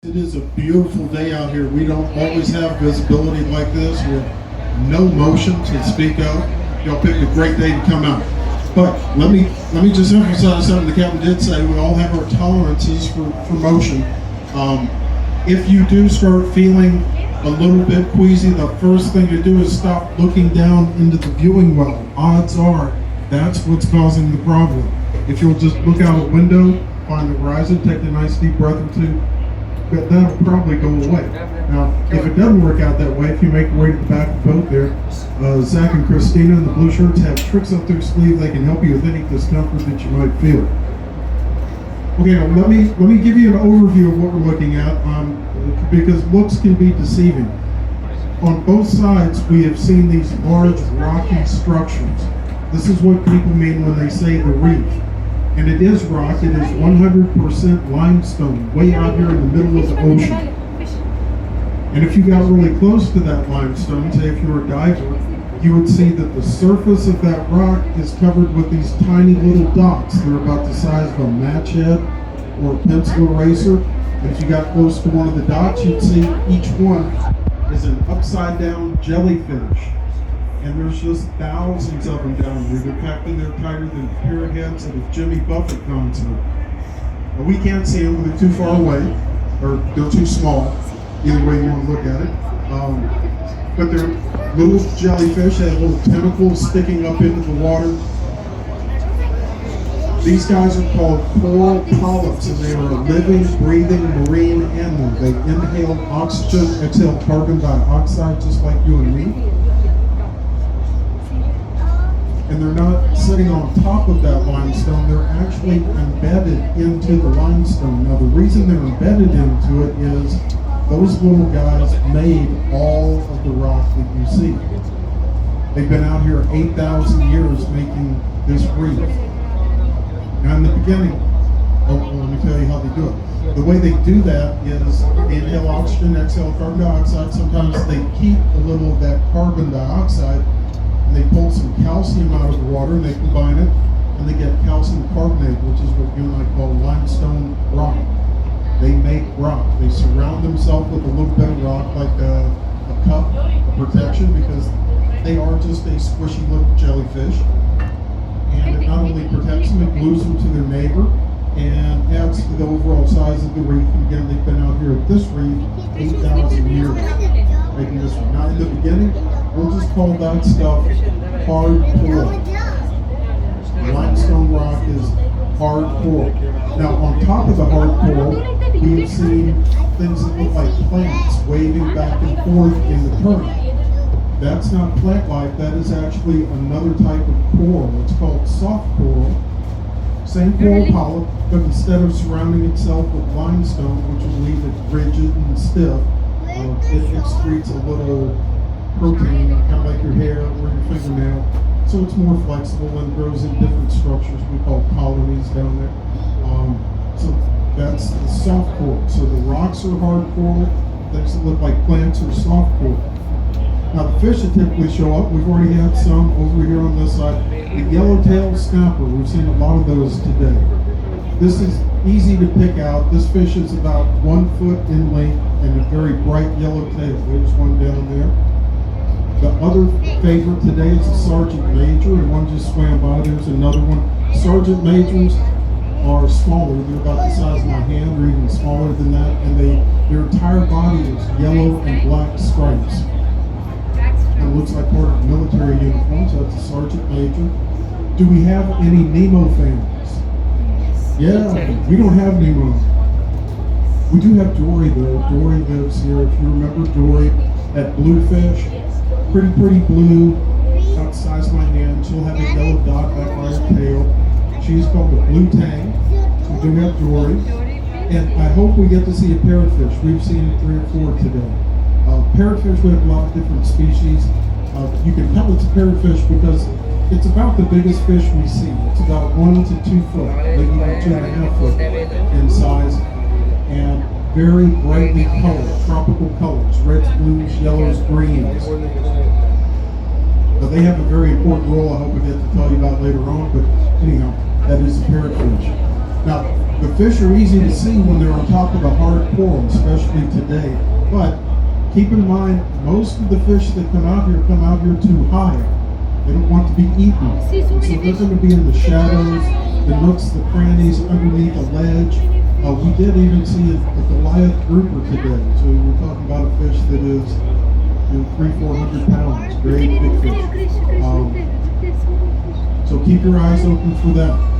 It is a beautiful day out here. We don't always have visibility like this with no motion to speak of. Y'all picked a great day to come out. But let me just emphasize something the captain did say. We all have our tolerances for motion. If you do start feeling a little bit queasy, the first thing to do is stop looking down into the viewing well. Odds are that's what's causing the problem. If you'll just look out a window, find the horizon, take a nice deep breath or two, but that'll probably go away. Now, if it doesn't work out that way, if you make your way to the back of the boat there, Zach and Christina in the blue shirts have tricks up their sleeve. They can help you with any discomfort that you might feel. Okay, now let me give you an overview of what we're looking at, because looks can be deceiving. On both sides, we have seen these large rocky structures. This is what people mean when they say the reef. And it is rock. It is 100% limestone, way out here in the middle of the ocean. And if you got really close to that limestone, say if you were a diver, you would see that the surface of that rock is covered with these tiny little dots. They're about the size of a match head or a pencil eraser. And if you got close to one of the dots, you'd see each one is an upside down jellyfish. And there's just thousands of them down here. They're packed in there tighter than parrot heads at a Jimmy Buffett concert. Now, we can't see them, they're too far away, or they're too small, either way you want to look at it. But they're little jellyfish, they have little tentacles sticking up into the water. These guys are called coral polyps, and they are a living, breathing marine animal. They inhale oxygen, exhale carbon dioxide, just like you and me. And they're not sitting on top of that limestone, they're actually embedded into the limestone. Now the reason they're embedded into it is those little guys made all of the rock that you see. They've been out here 8,000 years making this reef. Now in the beginning, let me tell you how they do it. The way they do that is they inhale oxygen, exhale carbon dioxide. Sometimes they keep a little of that carbon dioxide, and they pull some calcium out of the water and they combine it, and they get calcium carbonate, which is what you and I call limestone rock. They make rock. They surround themselves with a little bit of rock, like a cup of protection, because they are just a squishy little jellyfish. And it not only protects them, it glues them to their neighbor and adds to the overall size of the reef. And again, they've been out here at this reef 8,000 years making this one. Now in the beginning, we'll just call that stuff hard coral. Limestone rock is hard coral. Now on top of the hard coral, we have seen things that look like plants waving back and forth in the current. That's not plant life, that is actually another type of coral. It's called soft coral. Same coral polyp, but instead of surrounding itself with limestone, which will leave it rigid and stiff, it excretes a little protein, kind of like your hair or your fingernail. So it's more flexible and grows in different structures we call colonies down there. So that's the soft coral. So the rocks are hard coral, things that look like plants are soft coral. Now the fish that typically show up, we've already had some over here on this side. The yellowtail snapper, we've seen a lot of those today. This is easy to pick out. This fish is about 1 foot in length and a very bright yellow tail. There's one down there. The other favorite today is a sergeant major, and one just swam by. There's another one. Sergeant majors are smaller. They're about the size of my hand or even smaller than that, and their entire body is yellow and black stripes. It looks like part of military uniforms. So that's a sergeant major. Do we have any Nemo fans? Yeah, we don't have Nemo. We do have Dory though. Dory lives here. If you remember Dory, that blue fish, pretty blue, about the size of my hand. She'll have a yellow dot back by her tail. She's called the blue tang. So we do have Dory. And I hope we get to see a parrotfish. We've seen 3 or 4 today. Parrotfish, we have a lot of different species. You can tell it's a parrotfish because it's about the biggest fish we see. It's about 1 to 2 foot, maybe even 2.5 foot in size, and very brightly colored, tropical colors, reds, blues, yellows, greens. Now they have a very important role I hope we get to tell you about later on, but anyhow, that is a parrotfish. Now, The fish are easy to see when they're on top of the hard coral, especially today. But keep in mind, most of the fish that come out here too high. They don't want to be eaten. So they're going to be in the shadows, the nooks, the crannies, underneath a ledge. We did even see a Goliath grouper today. So we're talking about a fish that is 300-400 pounds. Great big fish. So keep your eyes open for that.